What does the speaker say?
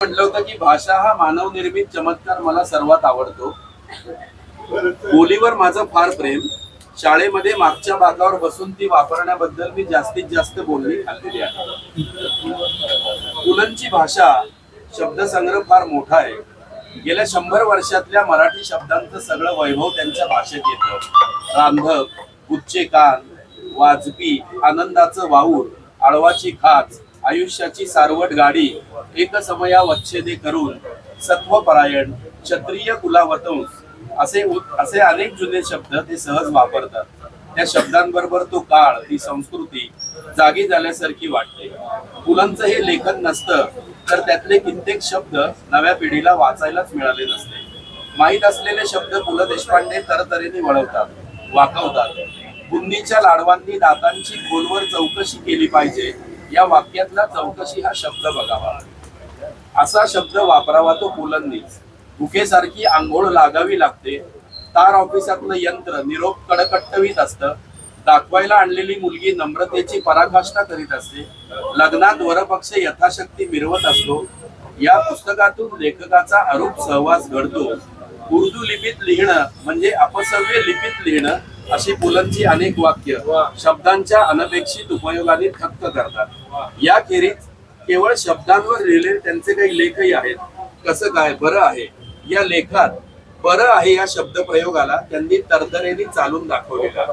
म्हटलं होतं की भाषा हा मानवनिर्मित चमत्कार मला सर्वात आवडतो. बोलीवर माझं फार प्रेम. शाळेमध्ये मागच्या भागावर बसून ती वापरण्याबद्दल मी जास्तीत जास्त बोलणी खाल्लेली आहे. पुलंची भाषा शब्दसंग्रह फार मोठा आहे. गेल्या 100 वर्षातल्या मराठी शब्दांचं सगळं वैभव त्यांच्या भाषेत येतं. रांधक, उच्चे कान, वाजपी, आनंदाचं वाऊर, आळवाची खाच, आयुष्याची सारवट गाडी, एकसमया वच्छेदे करून, सत्वपरायण, क्षत्रिय कुलावतंस असे अनेक जुने शब्द ते सहज वापरतात. त्या शब्दांबरोबर तो काळ, ती संस्कृती जागी झाल्यासारखी वाटते. पुलंचं हे लेखन नसतं तर त्यातले कित्येक शब्द नव्या पिढीला वाचायलाच मिळाले नसते. माहीत असलेले शब्द पु ल देशपांडे तरतरीने वळवतात, वाकवतात. बुंदीच्या लाडवांनी दातांची खोलवर चौकशी केली पाहिजे, या वाक्यातला चौकशी हा शब्द बघावा. असा शब्द वापरावा तो पुलंनीच. भुकेसारखी आंघोळ लागावी लागते. तार ऑफिसातलं यंत्र निरोप कडकटवीत असतं. दाखवायला आणलेली मुलगी नम्रतेची पराकाष्ठा करीत असते. लग्नात वरपक्ष यथाशक्ती मिरवत असतो. या पुस्तकातून लेखकाचा अरूप सहवास घडतो. उर्दू लिपीत लिहिणं म्हणजे अपसव्य लिपीत लिहिणं, अशी पुलंची अनेक वाक्य शब्दांच्या अनपेक्षित उपयोगाने थक्क करतात. याखेरीज केवळ शब्दांवर लिहिलेले त्यांचे काही लेखही आहेत. कसं काय बरं आहे या लेखात बरं आहे या शब्दप्रयोगाला त्यांनी तरतरेने चालून दाखवलेला.